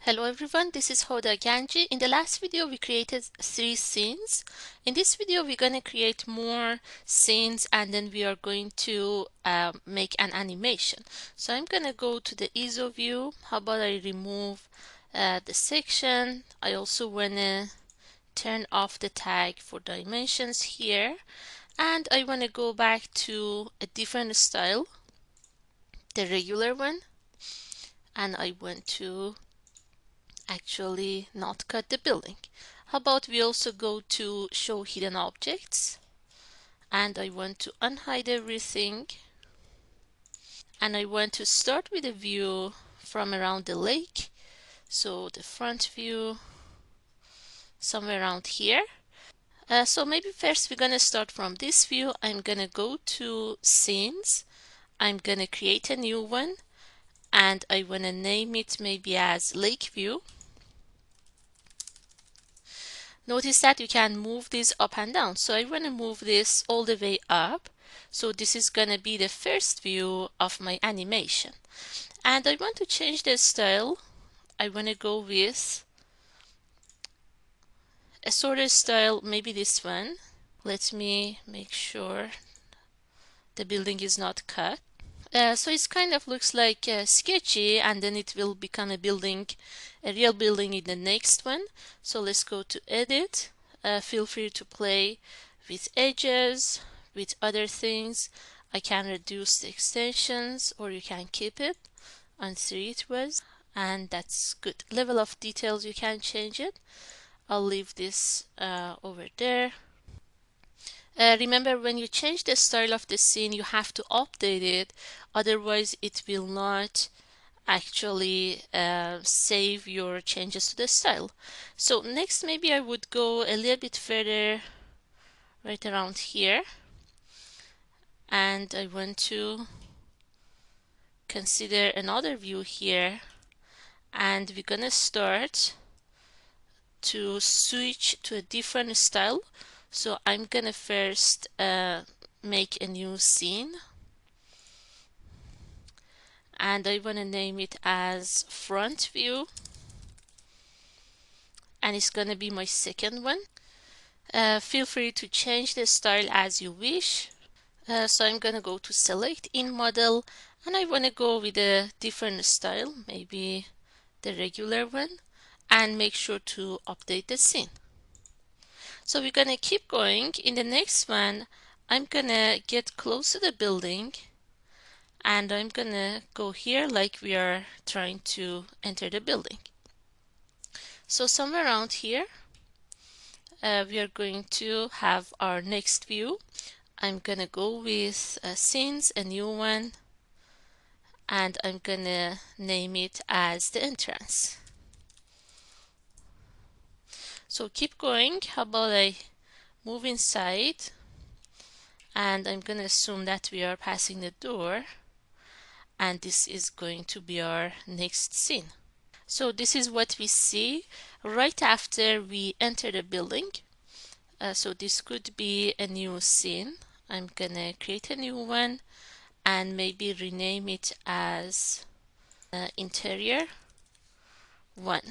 Hello everyone, this is Hoda Ganji. In the last video we created 3 scenes. In this video we're going to create more scenes and then we are going to make an animation. So I'm going to go to the ISO view. How about I remove the section. I also want to turn off the tag for dimensions here, and I want to go back to a different style, the regular one, and I want to actually not cut the building. How about we also go to show hidden objects, and I want to unhide everything, and I want to start with a view from around the lake. So the front view somewhere around here. So maybe first we're gonna start from this view. I'm gonna go to scenes. I'm gonna create a new one and I wanna name it maybe as lake view. Notice that you can move this up and down. So I want to move this all the way up. So this is going to be the first view of my animation. And I want to change the style. I want to go with a sort of style, maybe this one. Let me make sure the building is not cut. So it kind of looks like sketchy, and then it will become a building, a real building in the next one. So let's go to edit. Feel free to play with edges, with other things. I can reduce the extensions or you can keep it on 3 it was, and that's good. Level of details you can change it. I'll leave this over there. Remember, when you change the style of the scene, you have to update it, otherwise it will not actually save your changes to the style. So next, maybe I would go a little bit further right around here, and I want to consider another view here, and we're gonna start to switch to a different style. So I'm gonna first make a new scene, and I want to name it as front view, and it's gonna be my second one. Feel free to change the style as you wish. So I'm gonna go to select in model, and I want to go with a different style, maybe the regular one, and make sure to update the scene. So we're gonna keep going. In the next one, I'm gonna get close to the building, and I'm gonna go here like we are trying to enter the building. So somewhere around here, we are going to have our next view. I'm gonna go with scenes, a new one, and I'm gonna name it as the entrance. So keep going. How about I move inside, and I'm gonna assume that we are passing the door, and this is going to be our next scene. So this is what we see right after we enter the building. So this could be a new scene. I'm gonna create a new one and maybe rename it as interior 1.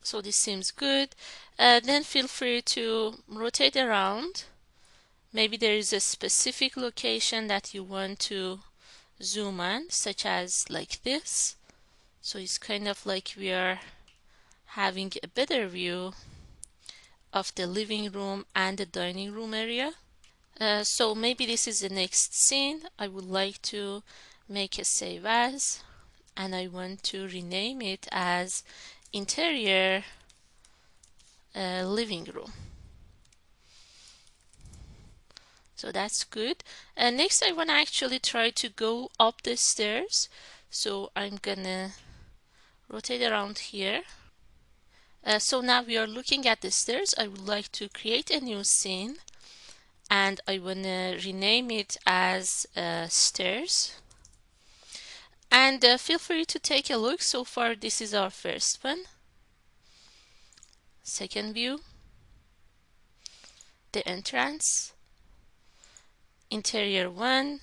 So this seems good. Then feel free to rotate around. Maybe there is a specific location that you want to zoom on, such as like this. So it's kind of like we are having a better view of the living room and the dining room area. So maybe this is the next scene. I would like to make a save as, and I want to rename it as interior living room. So that's good. Next, I want to actually try to go up the stairs. So I'm gonna rotate around here. So now we are looking at the stairs. I would like to create a new scene, and I want to rename it as stairs. And feel free to take a look. So far, this is our first one. Second view, the entrance, interior 1,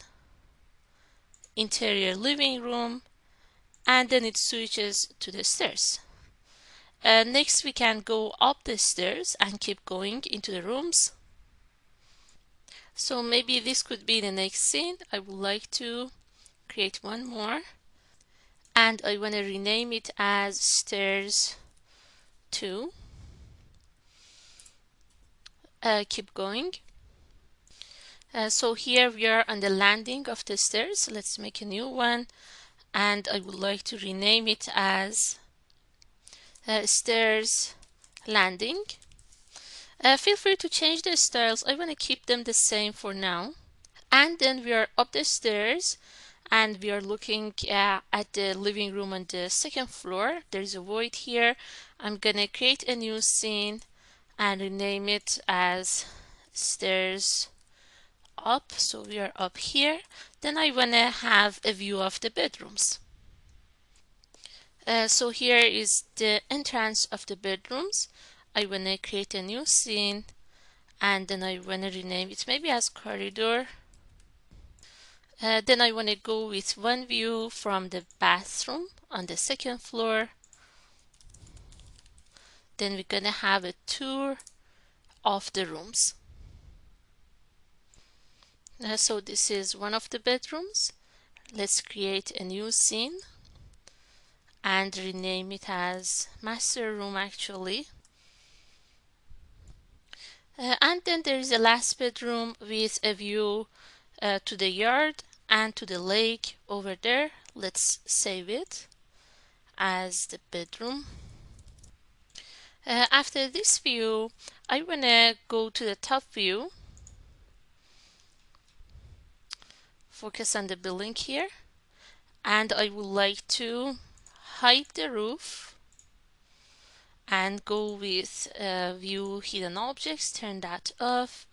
interior living room, and then it switches to the stairs. Next we can go up the stairs and keep going into the rooms. So maybe this could be the next scene. I would like to create one more, and I want to rename it as stairs 2. Keep going. So here we are on the landing of the stairs. Let's make a new one, and I would like to rename it as stairs landing. Feel free to change the styles. I want to keep them the same for now. And then we are up the stairs and we are looking at the living room on the second floor. There's a void here. I'm gonna create a new scene and rename it as stairs up. So we are up here. Then I wanna have a view of the bedrooms. So here is the entrance of the bedrooms. I wanna create a new scene and then I wanna rename it maybe as corridor. Then I want to go with one view from the bathroom on the second floor. Then we're gonna have a tour of the rooms. So this is one of the bedrooms. Let's create a new scene and rename it as master room actually. And then there is a last bedroom with a view to the yard and to the lake over there. Let's save it as the bedroom. After this view, I want to go to the top view. Focus on the building here. And I would like to hide the roof and go with view hidden objects, turn that off.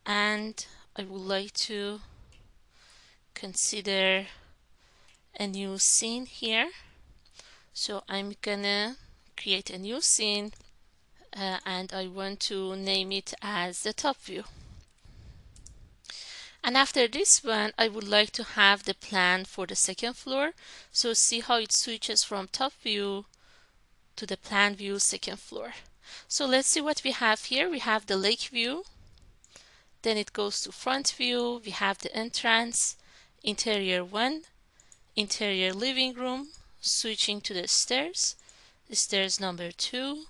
And I would like to consider a new scene here. So I'm gonna create a new scene and I want to name it as the top view. And after this one, I would like to have the plan for the second floor. So see how it switches from top view to the plan view second floor. So let's see what we have here. We have the lake view. Then it goes to front view. We have the entrance, interior 1, interior living room, switching to the stairs number 2,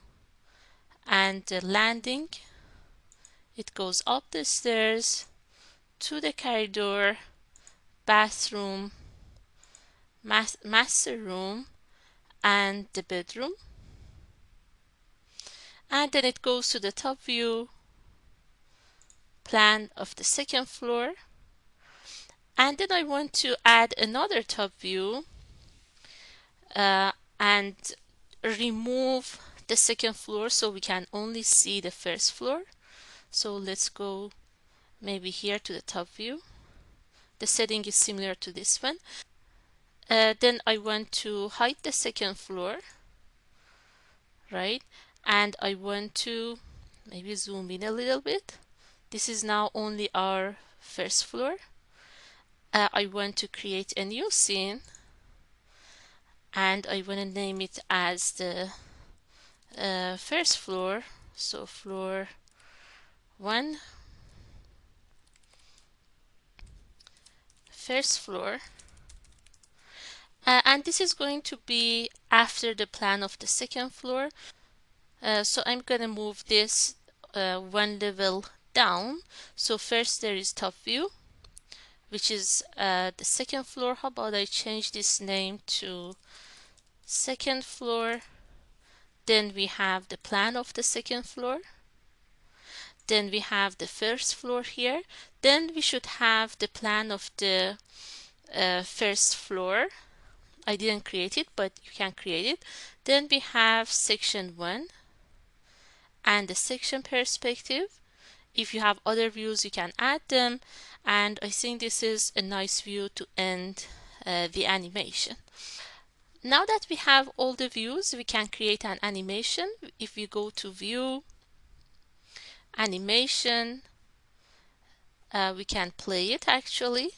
and the landing. It goes up the stairs to the corridor, bathroom, master room, and the bedroom. And then it goes to the top view, plan of the second floor. And then I want to add another top view and remove the second floor so we can only see the first floor. So let's go maybe here to the top view. The setting is similar to this one. Then I want to hide the second floor, right? And I want to maybe zoom in a little bit. This is now only our first floor. I want to create a new scene and I want to name it as the first floor. So floor 1, first floor. And this is going to be after the plan of the second floor. So I'm gonna move this one level down. So first there is top view, which is the second floor. How about I change this name to second floor? Then we have the plan of the second floor. Then we have the first floor here. Then we should have the plan of the first floor. I didn't create it, but you can create it. Then we have section 1 and the section perspective. If you have other views, you can add them. And I think this is a nice view to end the animation. Now that we have all the views, we can create an animation. If we go to view, animation, we can play it actually.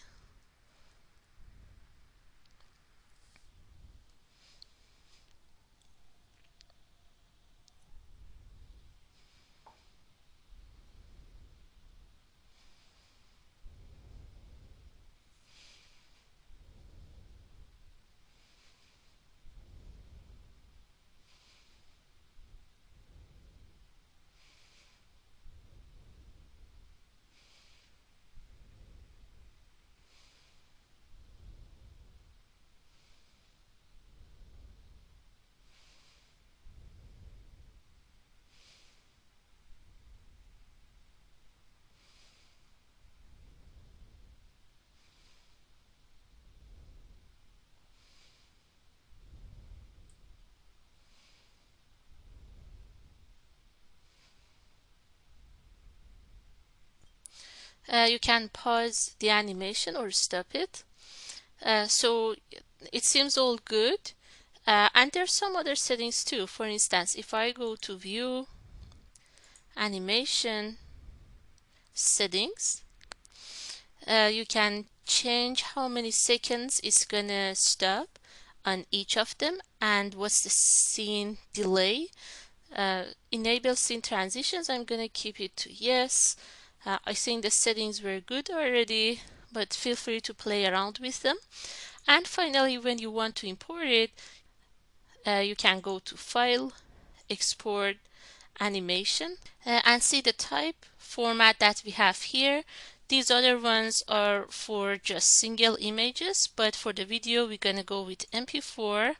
You can pause the animation or stop it. So it seems all good. And there's some other settings too. For instance, if I go to View, Animation, Settings, you can change how many seconds it's gonna stop on each of them and what's the scene delay. Enable scene transitions, I'm gonna keep it to yes. I think the settings were good already, but feel free to play around with them. And finally, when you want to import it, you can go to File, Export, Animation, and see the type format that we have here. These other ones are for just single images, but for the video we're gonna go with MP4,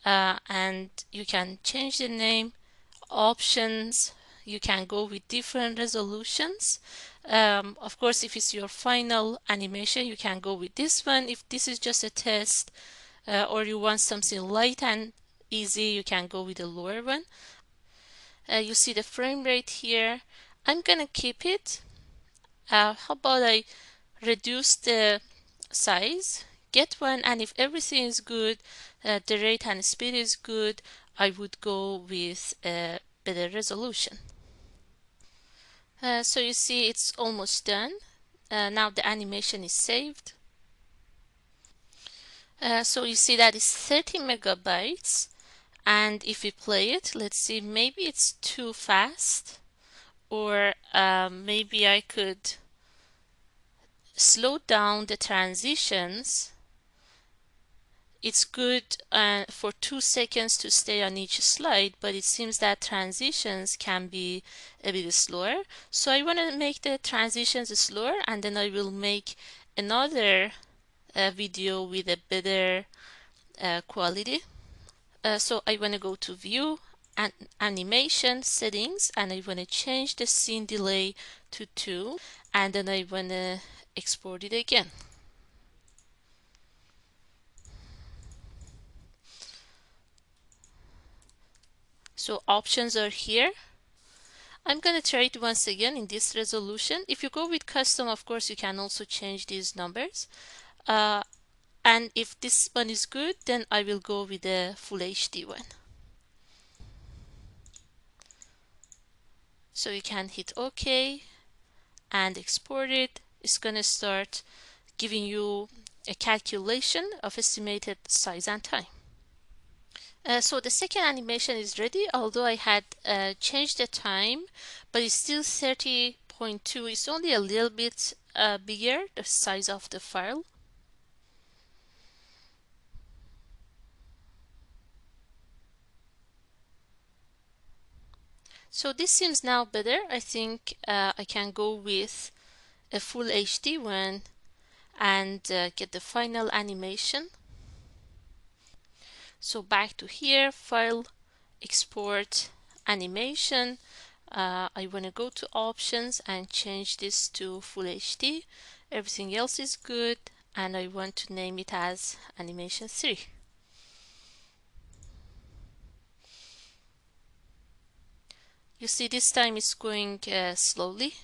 and you can change the name, options, you can go with different resolutions. Of course, if it's your final animation, you can go with this one. If this is just a test, or you want something light and easy, you can go with the lower one. You see the frame rate here. I'm gonna keep it. How about I reduce the size, get one, and if everything is good, the rate and speed is good, I would go with a better resolution. So you see it's almost done. Now the animation is saved. So you see that it's 30 megabytes, and if we play it, let's see, maybe it's too fast, or maybe I could slow down the transitions. It's good for 2 seconds to stay on each slide, but it seems that transitions can be a bit slower. So I want to make the transitions slower, and then I will make another video with a better quality. So I want to go to View and Animation Settings, and I want to change the scene delay to 2, and then I want to export it again. So options are here. I'm going to try it once again in this resolution. If you go with custom, of course, you can also change these numbers. And if this one is good, then I will go with the Full HD one. So you can hit OK and export it. It's going to start giving you a calculation of estimated size and time. So the second animation is ready, although I had changed the time, but it's still 30.2. It's only a little bit bigger, the size of the file. So this seems now better. I think I can go with a full HD one and get the final animation. So back to here, File, Export, Animation. I want to go to Options and change this to Full HD. Everything else is good, and I want to name it as Animation 3. You see this time it's going slowly.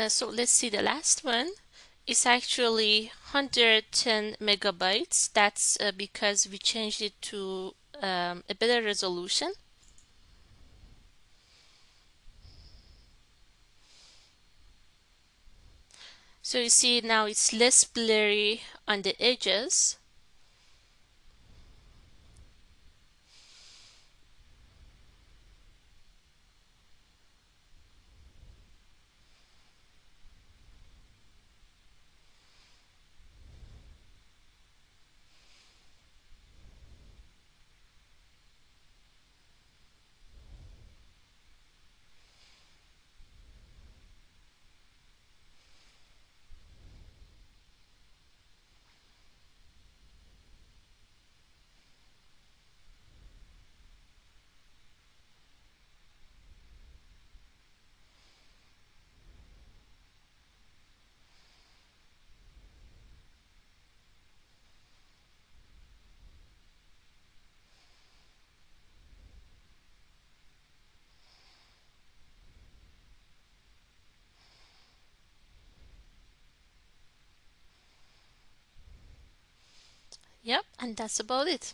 So let's see the last one. It's actually 110 megabytes. That's because we changed it to a better resolution. So you see now it's less blurry on the edges. Yep, and that's about it.